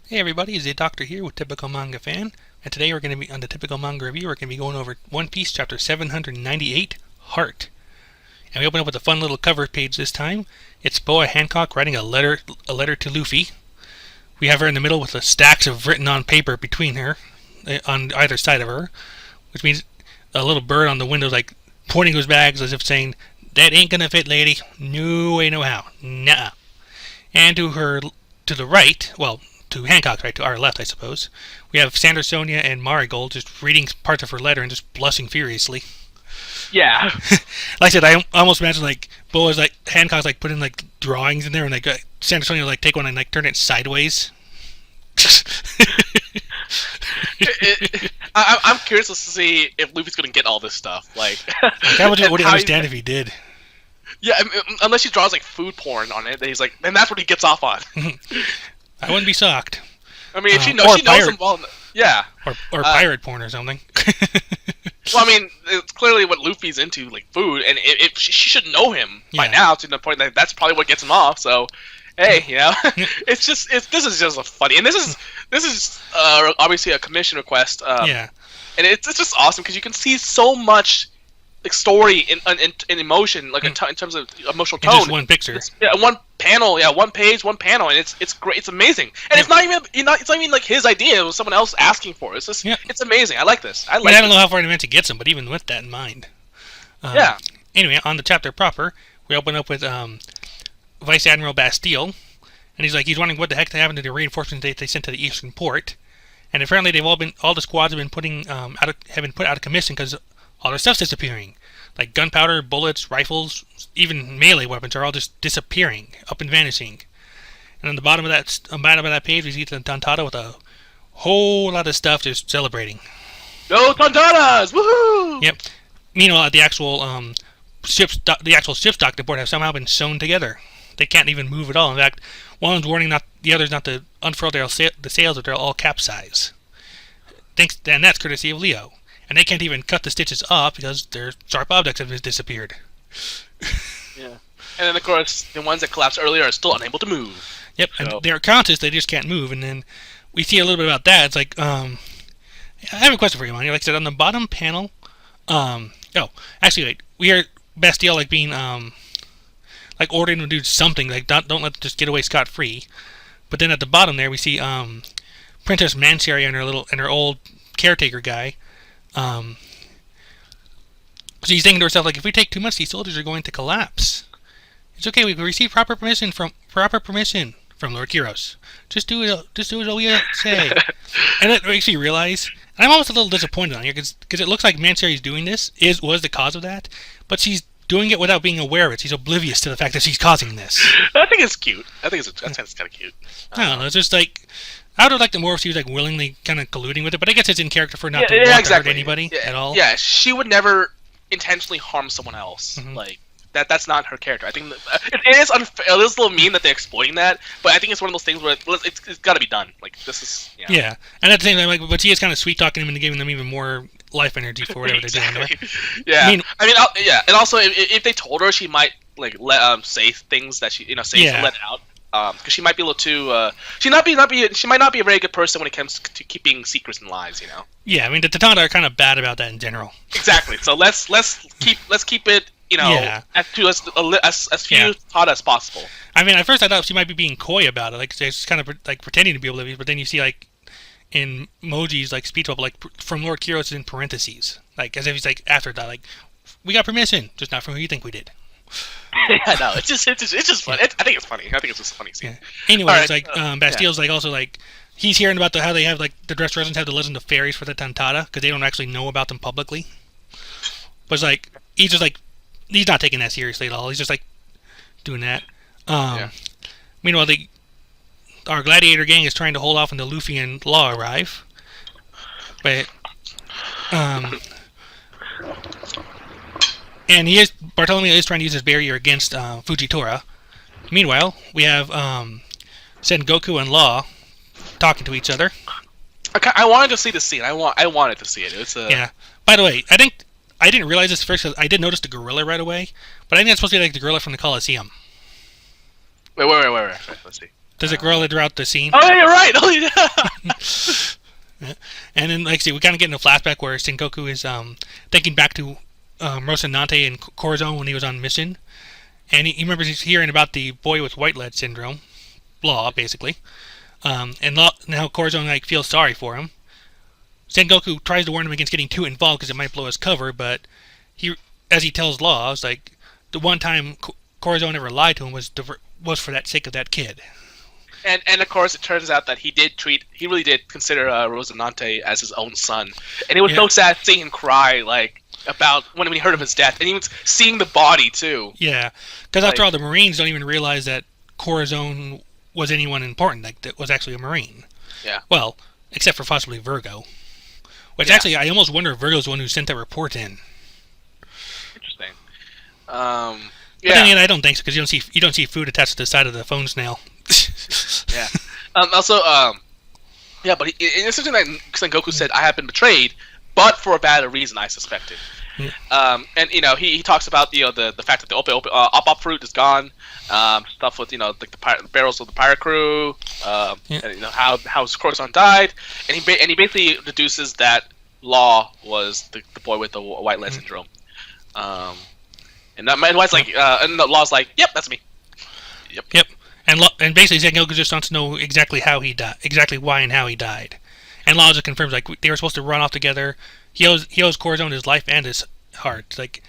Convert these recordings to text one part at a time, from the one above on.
Hey everybody, it's the Doctor here with Typical Manga Fan, and today we're going to be on the Typical Manga Review. We're going to be going over One Piece chapter 798, Heart. And we open up with a fun little cover page this time. It's Boa Hancock writing a letter to Luffy. We have her in the middle with the stacks of written on paper between her, on either side of her, which means a little bird on the window like pointing to his bags as if saying, "That ain't gonna fit, lady. No way, no how. Nah." And to the right, well, to Hancock's right, to our left, I suppose, we have Sandra, Sonia, and Marigold just reading parts of her letter and just blushing furiously. Yeah. Like I said, I almost imagine like Boa's like Hancock's like putting like drawings in there, and like Sandra, Sonia like take one and like turn it sideways. I'm curious to see if Luffy's gonna get all this stuff. Like, That would understand if he did. Yeah, unless he draws like food porn on it, then he's like, then that's what he gets off on. I wouldn't be shocked. I mean, if she knows him well, yeah. Or pirate porn or something. Well, I mean, it's clearly what Luffy's into, like food, and if she should know him by now to the point that that's probably what gets him off. So, hey, you know, this is just a funny, and this is obviously a commission request. And it's just awesome because you can see so much like story in emotion, like in terms of emotional tone. Just one picture. One panel, one page, one panel, and it's great. It's amazing, and it's not even like his idea. It was someone else asking for it. It's just it's amazing. I like this. I don't know how far in advance it gets him, but even with that in mind. Anyway, on the chapter proper, we open up with Vice Admiral Bastille, and he's wondering what the heck happened to the reinforcements they sent to the eastern port, and apparently all the squads have been put out of commission because all their stuff's disappearing. Like gunpowder, bullets, rifles, even melee weapons are all just disappearing, up and vanishing. And on the bottom of that page, we see the Tontada with a whole lot of stuff just celebrating. Go Tontadas! Woohoo! Yep. Meanwhile, the actual ship's dock board have somehow been sewn together. They can't even move at all. In fact, one is warning the others not to unfurl the sails, or they'll all capsize. And that's courtesy of Leo. And they can't even cut the stitches off because their sharp objects have disappeared. Yeah. And then, of course, the ones that collapsed earlier are still unable to move. Yep, so. And they're conscious, they just can't move. And then we see a little bit about that. It's like, I have a question for you, Monty. Like I said, on the bottom panel, wait. We hear Bastille like being, like ordering to do something. Like, don't let them just get away scot-free. But then at the bottom there, we see, Princess Mancheri and her old caretaker guy. She's thinking to herself, like, if we take too much, these soldiers are going to collapse. It's okay, we received proper permission from Lord Kiros. Just do as we say. And it makes me realize, and I'm almost a little disappointed on here, because it looks like Mancheri's doing this was the cause of that, but she's doing it without being aware of it. She's oblivious to the fact that she's causing this. I think it's cute. That's kind of cute. I don't know, it's just like, I would have liked it more if she was like willingly kind of colluding with it, but I guess it's in character for not to want to hurt anybody at all. Yeah, she would never intentionally harm someone else. Mm-hmm. Like that's not her character. I think it is unfair. It is a little mean that they're exploiting that, but I think it's one of those things where it's got to be done. Like this is yeah. And at the same time, like, but she is kind of sweet talking them into giving them even more life energy for whatever they're doing. Yeah, I mean, and also if they told her, she might like say things that she let out. Because she might be a little too. She might not be a very good person when it comes to keeping secrets and lies. You know. Yeah, I mean the Tatanda are kind of bad about that in general. Exactly. So let's keep it. As few Tata as possible. I mean, at first I thought she might be being coy about it, like she's kind of like pretending to be oblivious. But then you see like in Moji's like speech bubble, like from Lord Kiros in parentheses, like as if he's like after that, like we got permission, just not from who you think we did. Yeah, no, it's just fun. I think it's funny. I think it's just a funny scene. Yeah. Anyway, it's like Bastille's like also like he's hearing about how they have like the Dressed Residents have the legend of fairies for the Tantada because they don't actually know about them publicly. But it's like he's not taking that seriously at all. He's just like doing that. Meanwhile, our gladiator gang is trying to hold off until Luffy and Law arrive, but and Bartolomeo is trying to use his barrier against Fujitora. Meanwhile, we have Sengoku and Law talking to each other. I wanted to see the scene. I wanted to see it. Yeah. By the way, I didn't realize this first because I did notice the gorilla right away, but I think it's supposed to be like the gorilla from the Colosseum. Wait. Let's see. Does it grow throughout the scene? Oh, yeah, you're right. Oh, yeah. And then, like I say, we kind of get in a flashback where Sengoku is thinking back to Rocinante and Corazon when he was on mission. And he remembers he's hearing about the boy with white lead syndrome. Law, basically. And now Corazon like feels sorry for him. Sengoku tries to warn him against getting too involved because it might blow his cover, but as he tells Law, it's like the one time Corazon ever lied to him was for that sake of that kid. And of course, it turns out that he really did consider Rocinante as his own son, and it was so sad seeing him cry about when he heard of his death, and he was seeing the body too. Yeah, because after all, the Marines don't even realize that Corazon was anyone important, that was actually a Marine. Yeah. Well, except for possibly Virgo, which actually I almost wonder if Virgo's the one who sent that report in. Interesting. But then again, I don't think so because you don't see food attached to the side of the phone snail. Yeah. But it's something that Sengoku said, "I have been betrayed, but for a bad reason, I suspected." Yeah. And he talks about the fact that the op fruit is gone, stuff with like the barrels of the pirate crew, and how Corazon died, and he basically deduces that Law was the boy with the white lead syndrome, and that man was like, and the Law's like, "Yep, that's me." Yep. And basically, Sengoku just wants to know exactly how he died, exactly why and how he died. And Law just confirms like they were supposed to run off together. He owes Corazon his life and his heart. Like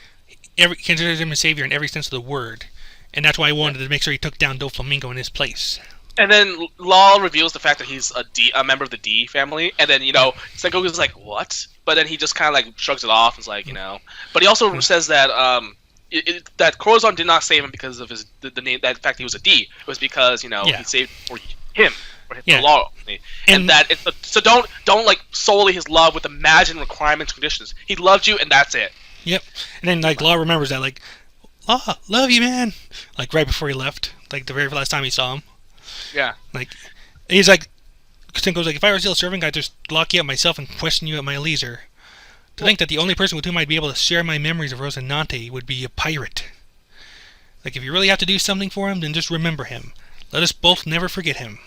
he considers him a savior in every sense of the word, and that's why he wanted to make sure he took down Doflamingo in his place. And then Law reveals the fact that he's a member of the D family, and then Sengoku's like, "What?" But then he just kind of like shrugs it off. It's like but he also says that that Corazon did not save him because of the name, that fact he was a D. It was because he saved for him, for Law, and that so don't like solely his love with imagined requirements and conditions. He loved you, and that's it. Yep. And then like Law remembers that like, Law, love you, man. Like right before he left, like the very last time he saw him. Yeah. Like he's like, Sengoku's like, if I were still serving, I'd just lock you up myself and question you at my leisure. To think that the only person with whom I'd be able to share my memories of Rocinante would be a pirate. Like, if you really have to do something for him, then just remember him. Let us both never forget him.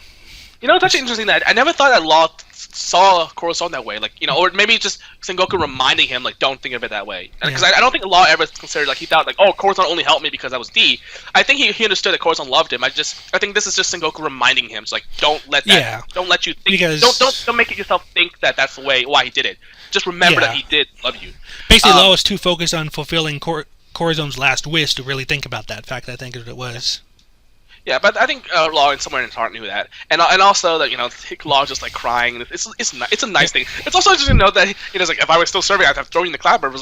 It's actually interesting that I never thought that Law saw Corazon that way. Like, or maybe just Sengoku reminding him, like, don't think of it that way. Because I don't think Law ever considered, like, he thought, like, oh, Corazon only helped me because I was D. I think he understood that Corazon loved him. I think this is just Sengoku reminding him. It's like, don't let that, don't let you think, don't make it yourself think that that's the way, why he did it. Just remember that he did love you. Basically, Law was too focused on fulfilling Corazon's last wish to really think about that fact, I think is what it was. Yeah, but I think Law somewhere in his heart knew that, and also that Law just like crying. It's a nice thing. It's also interesting to note that like, if I was still serving, I'd have thrown you in the cloud. But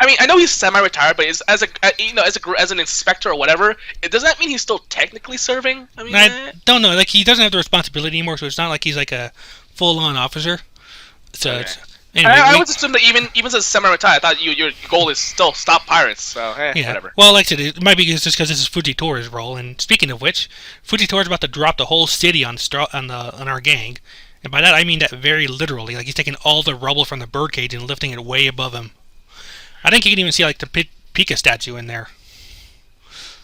I mean, I know he's semi-retired, but as an inspector or whatever, does that mean he's still technically serving? I mean, I don't know. Like he doesn't have the responsibility anymore, so it's not like he's like a full-on officer. So okay. Anyway, I would assume that even as semi-retired, I thought your goal is still stop pirates. So whatever. Well, like I said, it might be just because this is Fujitora's role. And speaking of which, Fujitora's about to drop the whole city on our gang, and by that I mean that very literally. Like he's taking all the rubble from the birdcage and lifting it way above him. I think you can even see like the Pika statue in there.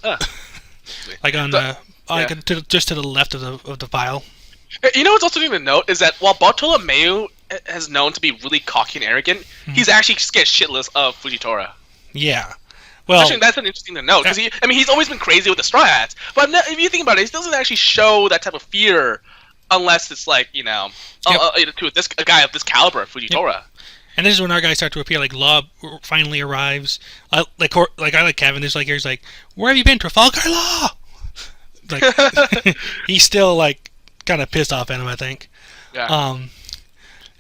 Like on just to the left of the file. What's also interesting to note is that while Bartolomeu has known to be really cocky and arrogant, he's actually scared shitless of Fujitora. Yeah. Well, actually, that's an interesting to note because he's always been crazy with the Straw Hats, but if you think about it, he doesn't actually show that type of fear unless it's like to a guy of this caliber, Fujitora. Yep. And this is when our guys start to appear. Like Law finally arrives. I like Kevin. There's like he's like, where have you been, Trafalgar Law? Like he's still like kind of pissed off at him, I think. Yeah.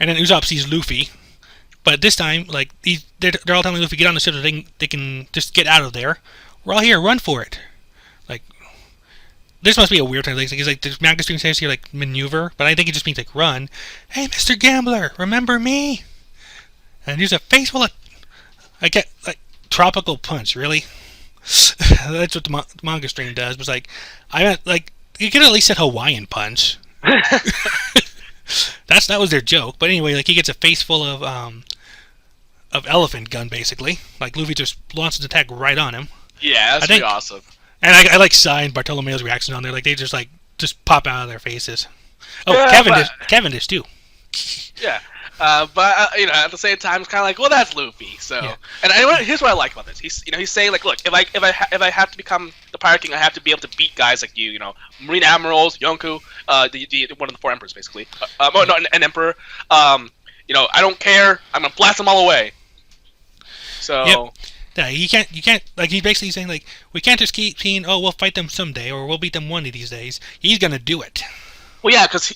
And then Usopp sees Luffy, but this time, like they're all telling Luffy get on the ship so they can just get out of there. We're all here, run for it. Like this must be a weird thing. Like, he's like the manga stream says here like maneuver, but I think it just means like run. Hey, Mr. Gambler, remember me? And here's a face full of I get like tropical punch. Really? That's what the manga stream does. But it's like I meant like you could at least say Hawaiian punch. That was their joke, but anyway, like he gets a face full of elephant gun basically. Like Luffy just launches an attack right on him. Yeah, that's pretty awesome. And I like Sai and Bartolomeo's reaction on there. Like they just like just pop out of their faces. Oh, Yeah, Cavendish too. Yeah, but at the same time, it's kind of like, well, that's Luffy. So, Yeah. and here's what I like about this. He's saying like, look, if I have to become the Pirate King, I have to be able to beat guys like you, Marine Admirals, Yonkou, the one of the 4 emperors, basically. No, an emperor. I don't care. I'm gonna blast them all away. So. Yep. Yeah, you can't, like, he's basically saying, like, we can't just keep saying, oh, we'll fight them someday, or we'll beat them one of these days. He's gonna do it. Well, yeah, because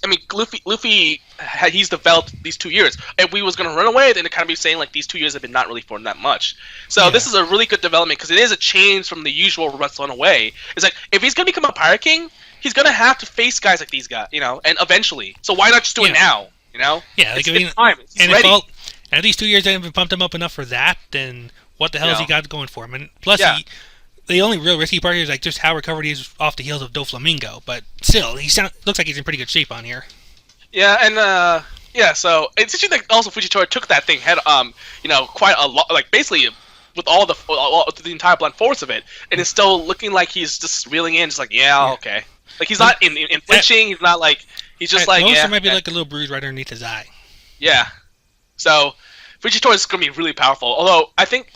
Luffy, he's developed these 2 years. If we was gonna run away, then it kind of be saying like these 2 years have been not really for that much. So this is a really good development because it is a change from the usual run away. It's like if he's gonna become a Pirate King, he's gonna have to face guys like these guys, and eventually. So why not just do it now? Yeah, like, it's time. It's and ready. And these 2 years haven't pumped him up enough for that, then what the hell has he got going for him? And plus, the only real risky part here is like just how recovered he is off the heels of Doflamingo. But still, looks like he's in pretty good shape on here. Yeah, and so it's interesting that also Fujitora took that thing quite a lot, like basically with all the entire blunt force of it, and it's still looking like he's just reeling in, just like okay, like he's not in flinching. He's not like he's just like there might be like a little bruise right underneath his eye. Yeah, so Fujitora is going to be really powerful. Although I think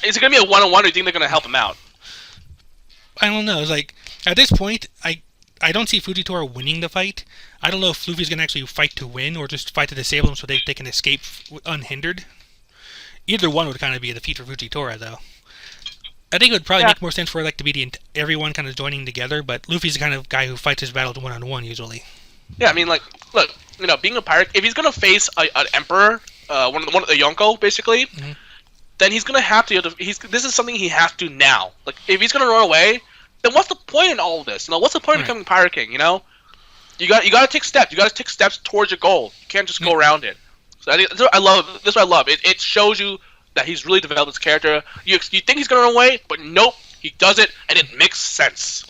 is it going to be a 1-on-1, or do you think they're going to help him out? I don't know. It's like at this point, I don't see Fujitora winning the fight. I don't know if Luffy's going to actually fight to win or just fight to disable him so they can escape unhindered. Either one would kind of be a defeat for Fujitora, though. I think it would probably make more sense for it to be everyone kind of joining together, but Luffy's the kind of guy who fights his battles 1-on-1 usually. Yeah, I mean, like, look, being a pirate, if he's going to face an emperor, one of the Yonko, basically, then he's going to have to. This is something he has to do now. Like, if he's going to run away, then what's the point in all of this? What's the point of becoming Pirate King? You got to take steps. You got to take steps towards your goal. You can't just go around it. So I think that's what I love. That's what I love. It shows you that he's really developed his character. You think he's going to run away, but nope, he does it, and it makes sense.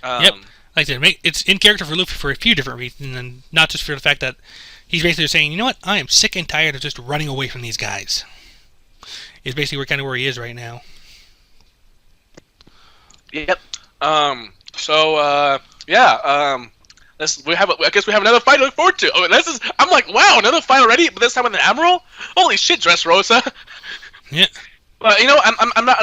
Yep. Like I said, it's in character for Luffy for a few different reasons, and not just for the fact that he's basically saying, you know what, I am sick and tired of just running away from these guys. Is basically where he is right now. Yep. I guess we have another fight to look forward to. Oh, I'm like, wow, another fight already, but this time with an admiral. Holy shit, Dressrosa. Yeah. But I'm not.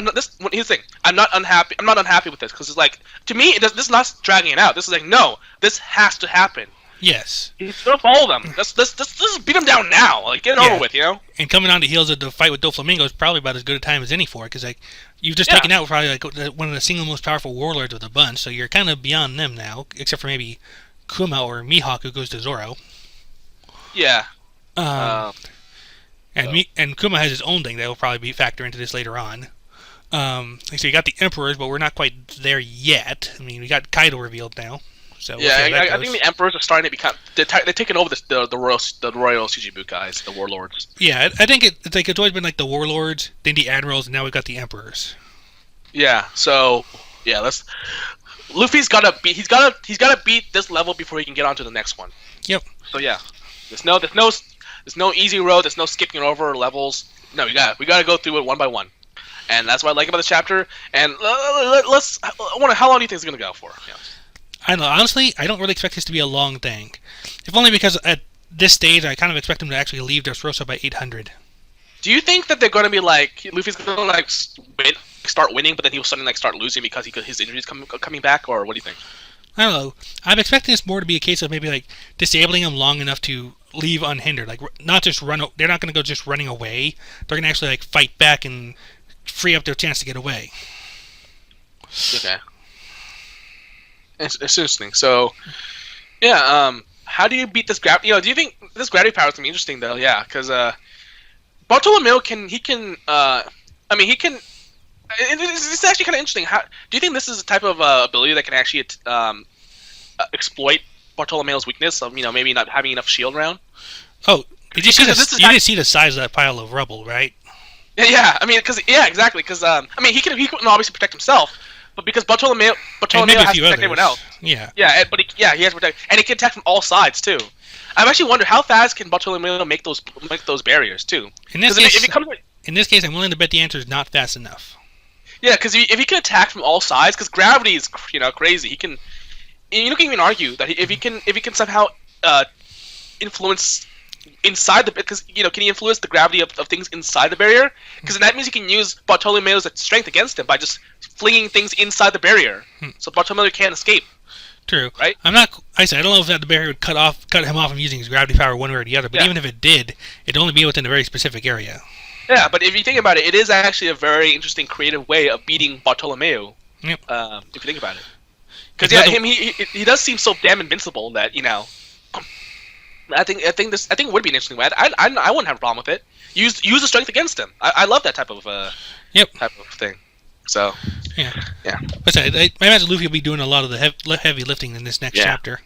Here's the thing. I'm not unhappy. I'm not unhappy with this because it's like, to me, this is not dragging it out. This is like, no, this has to happen. Yes. He's gonna follow them. Let's beat him down now. Like, get it over with, And coming on the heels of the fight with Doflamingo is probably about as good a time as any for it, because like you've just taken out probably like one of the single most powerful warlords of the bunch, so you're kind of beyond them now, except for maybe Kuma or Mihawk, who goes to Zoro. Yeah. And Kuma has his own thing that will probably factor into this later on. So you got the Emperors, but we're not quite there yet. I mean, we got Kaido revealed now. So I think the Emperors are starting to become. They're taking over the royal Shichibukais, the warlords. Yeah, I think it's always been like the warlords, then the admirals, and now we've got the Emperors. Yeah. So Luffy's gotta beat. He's gotta beat this level before he can get on to the next one. Yep. So yeah, there's no easy road. There's no skipping over levels. No, we gotta go through it one by one, and that's what I like about this chapter. And how long do you think it's gonna go for? Yeah. I don't know. Honestly, I don't really expect this to be a long thing. If only because at this stage, I kind of expect him to actually leave Dressrosa by 800. Do you think that they're going to be like, Luffy's going to like start winning, but then he'll suddenly like start losing because his injuries coming back, or what do you think? I don't know. I'm expecting this more to be a case of maybe like disabling him long enough to leave unhindered. Like not just run. They're not going to go just running away. They're going to actually like fight back and free up their chance to get away. Okay. It's interesting. So, yeah. How do you beat this gravity? Do you think this gravity power is gonna be interesting though? Yeah, because Bartolomeo can. It's actually kind of interesting. How do you think this is a type of ability that can actually exploit Bartolomeo's weakness of maybe not having enough shield around? Oh, did you see the size of that pile of rubble, right? Yeah. I mean, exactly. Because he can obviously protect himself. But because Bartolomeo has to protect everyone else. Yeah. Yeah, he has to protect, and he can attack from all sides too. I've actually wondered how fast can Bartolomeo make those barriers too. In this case, I'm willing to bet the answer is not fast enough. Yeah, because if he can attack from all sides, because gravity is crazy. you can even argue that if he can somehow influence inside the, because can he influence the gravity of things inside the barrier? Because that means he can use Bartolomeo's strength against him by just flinging things inside the barrier, so Bartolomeo can't escape. True. Right? I don't know if the barrier would cut him off from using his gravity power one way or the other. But even if it did, it'd only be within a very specific area. Yeah, but if you think about it, it is actually a very interesting, creative way of beating Bartolomeo. Yep. If you think about it, because he does seem so damn invincible that I think it would be an interesting way. I wouldn't have a problem with it. Use the strength against him. I love that type of thing. So yeah. But I imagine Luffy will be doing a lot of the heavy lifting in this next chapter.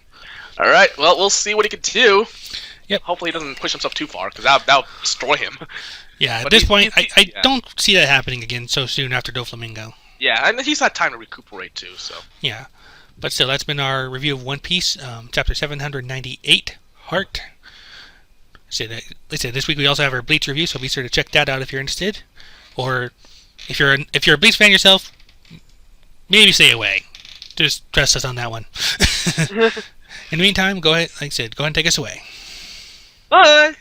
All right. Well, we'll see what he can do. Yep. Hopefully, he doesn't push himself too far, because that'll destroy him. Yeah. At this point, I don't see that happening again so soon after Doflamingo. Yeah, and he's had time to recuperate too. So yeah, but still, that's been our review of One Piece, chapter 798, Heart. Like I said, this week we also have our Bleach review, so be sure to check that out if you're interested. Or if you're a Bleach fan yourself, maybe stay away. Just trust us on that one. In the meantime, go ahead. Like I said, go ahead and take us away. Bye.